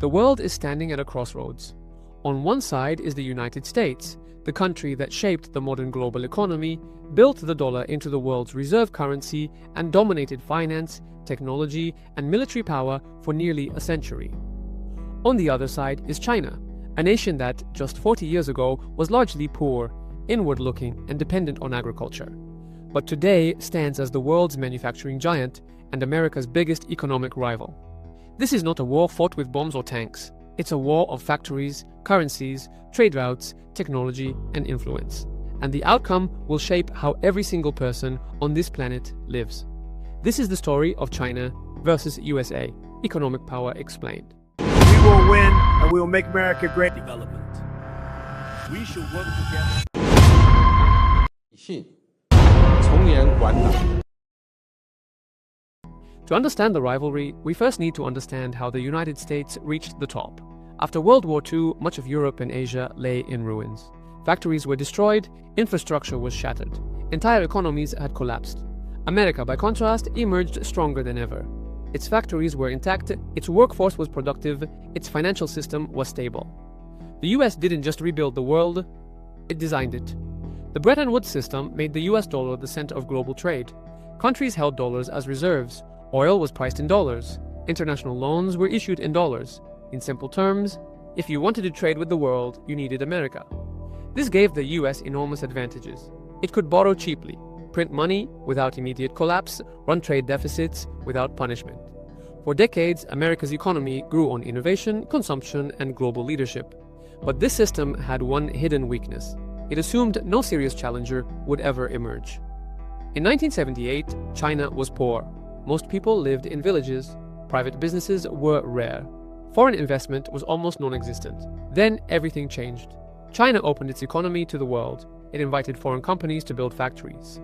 The world is standing at a crossroads. On one side is the United States, the country that shaped the modern global economy, built the dollar into the world's reserve currency, and dominated finance, technology, and military power for nearly a century. On the other side is China, a nation that, just 40 years ago, was largely poor, inward-looking, and dependent on agriculture, but today stands as the world's manufacturing giant and America's biggest economic rival. This is not a war fought with bombs or tanks. It's a war of factories, currencies, trade routes, technology, and influence. And the outcome will shape how every single person on this planet lives. This is the story of China versus USA. Economic Power Explained. We will win, and we will make America great. Development. We should work together. 从严管党。 To understand the rivalry, we first need to understand how the United States reached the top. After World War II, much of Europe and Asia lay in ruins. Factories were destroyed, infrastructure was shattered, entire economies had collapsed. America, by contrast, emerged stronger than ever. Its factories were intact, its workforce was productive, its financial system was stable. The US didn't just rebuild the world, it designed it. The Bretton Woods system made the US dollar the center of global trade. Countries held dollars as reserves. Oil was priced in dollars. International loans were issued in dollars. In simple terms, if you wanted to trade with the world, you needed America. This gave the US enormous advantages. It could borrow cheaply, print money without immediate collapse, run trade deficits without punishment. For decades, America's economy grew on innovation, consumption, and global leadership. But this system had one hidden weakness. It assumed no serious challenger would ever emerge. In 1978, China was poor. Most people lived in villages. Private businesses were rare. Foreign investment was almost non-existent. Then everything changed. China opened its economy to the world. It invited foreign companies to build factories.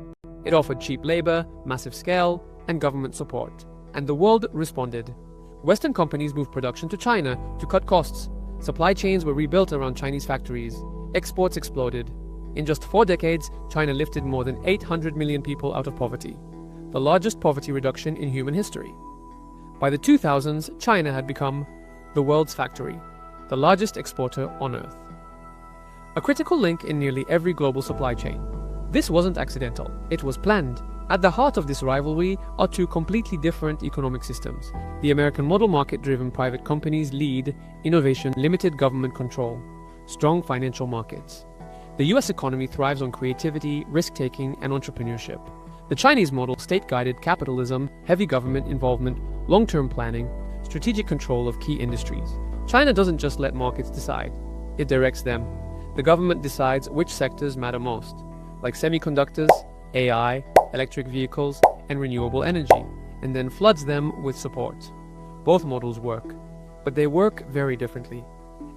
It offered cheap labor, massive scale, and government support. And the world responded. Western companies moved production to China to cut costs. Supply chains were rebuilt around Chinese factories. Exports exploded. In just 4 decades, China lifted more than 800 million people out of poverty, the largest poverty reduction in human history. By the 2000s, China had become the world's factory, the largest exporter on Earth. A critical link in nearly every global supply chain. This wasn't accidental, it was planned. At the heart of this rivalry are 2 completely different economic systems. The American model market-driven private companies lead, innovation, limited government control, strong financial markets. The US economy thrives on creativity, risk-taking, and entrepreneurship. The Chinese model, state-guided capitalism, heavy government involvement, long-term planning, strategic control of key industries. China doesn't just let markets decide, it directs them. The government decides which sectors matter most, like semiconductors, AI, electric vehicles, and renewable energy, and then floods them with support. Both models work, but they work very differently.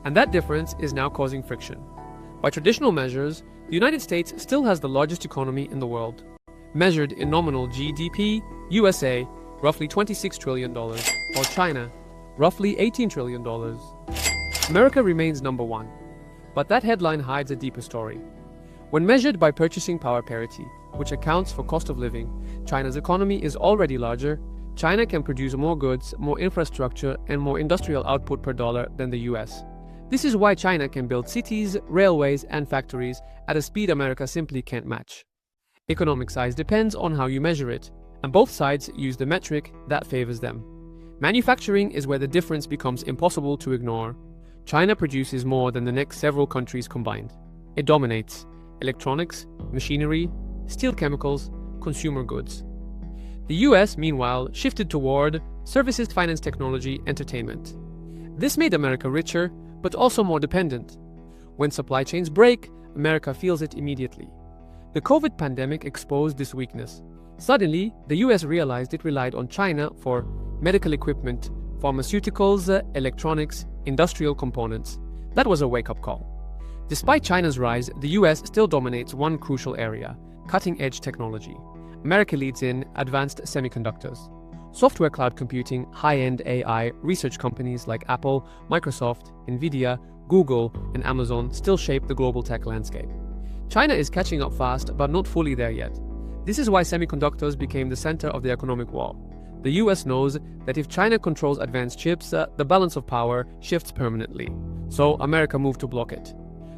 And that difference is now causing friction. By traditional measures, the United States still has the largest economy in the world. Measured in nominal GDP, USA, roughly $26 trillion, while China, roughly $18 trillion. America remains number 1. But that headline hides a deeper story. When measured by purchasing power parity, which accounts for cost of living, China's economy is already larger. China can produce more goods, more infrastructure, and more industrial output per dollar than the US. This is why China can build cities, railways, and factories at a speed America simply can't match. Economic size depends on how you measure it, and both sides use the metric that favors them. Manufacturing is where the difference becomes impossible to ignore. China produces more than the next several countries combined. It dominates electronics, machinery, steel chemicals, consumer goods. The US, meanwhile, shifted toward services, finance, technology, entertainment. This made America richer, but also more dependent. When supply chains break, America feels it immediately. The COVID pandemic exposed this weakness. Suddenly, the US realized it relied on China for medical equipment, pharmaceuticals, electronics, industrial components. That was a wake-up call. Despite China's rise, the US still dominates one crucial area: cutting-edge technology. America leads in advanced semiconductors. Software, cloud computing, high-end AI, research companies like Apple, Microsoft, Nvidia, Google, and Amazon still shape the global tech landscape. China is catching up fast, but not fully there yet. This is why semiconductors became the center of the economic war. The US knows that if China controls advanced chips, the balance of power shifts permanently. So America moved to block it.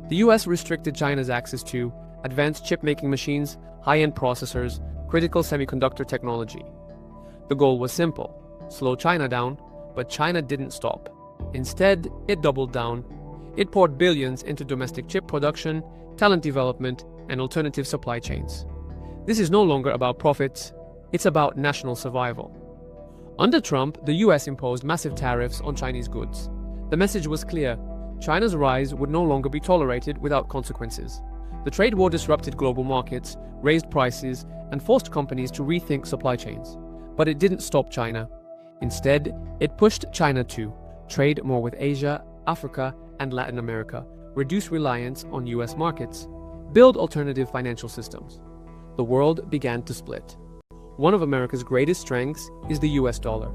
The US restricted China's access to advanced chip-making machines, high-end processors, critical semiconductor technology. The goal was simple: slow China down, but China didn't stop. Instead, it doubled down. It poured billions into domestic chip production, talent development, and alternative supply chains. This is no longer about profits, it's about national survival. Under Trump, the US imposed massive tariffs on Chinese goods. The message was clear: China's rise would no longer be tolerated without consequences. The trade war disrupted global markets, raised prices, and forced companies to rethink supply chains. But it didn't stop China. Instead, it pushed China to trade more with Asia, Africa, and Latin America, reduce reliance on US markets, build alternative financial systems. The world began to split. One of America's greatest strengths is the US dollar.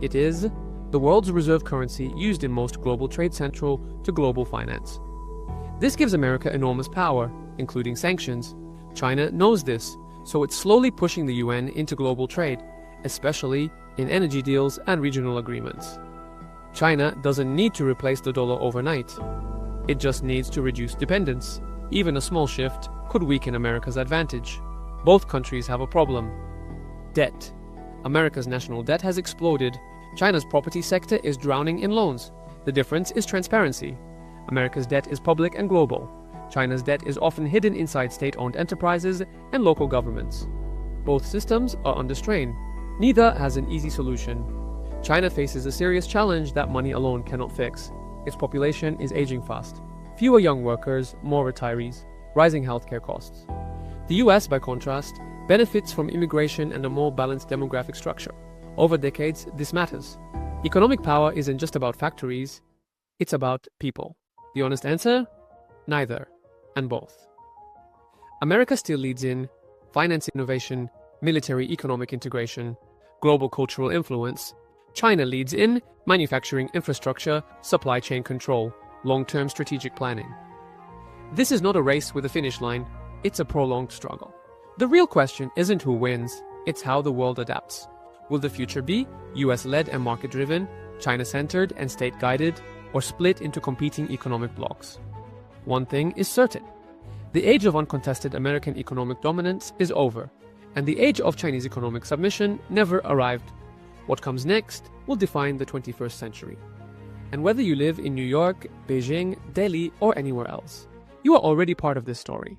It is the world's reserve currency used in most global trade, central to global finance. This gives America enormous power, including sanctions. China knows this, so it's slowly pushing the UN into global trade, especially in energy deals and regional agreements. China doesn't need to replace the dollar overnight. It just needs to reduce dependence. Even a small shift could weaken America's advantage. Both countries have a problem: debt. America's national debt has exploded. China's property sector is drowning in loans. The difference is transparency. America's debt is public and global. China's debt is often hidden inside state-owned enterprises and local governments. Both systems are under strain. Neither has an easy solution. China faces a serious challenge that money alone cannot fix. Its population is aging fast. Fewer young workers, more retirees, rising healthcare costs. The US, by contrast, benefits from immigration and a more balanced demographic structure. Over decades, this matters. Economic power isn't just about factories, it's about people. The honest answer? Neither, and both. America still leads in finance innovation, military economic integration, global cultural influence. China leads in manufacturing infrastructure, supply chain control, long-term strategic planning. This is not a race with a finish line, it's a prolonged struggle. The real question isn't who wins, it's how the world adapts. Will the future be US-led and market-driven, China-centered and state-guided, or split into competing economic blocs? One thing is certain: the age of uncontested American economic dominance is over, and the age of Chinese economic submission never arrived. What comes next will define the 21st century. And whether you live in New York, Beijing, Delhi, or anywhere else, you are already part of this story.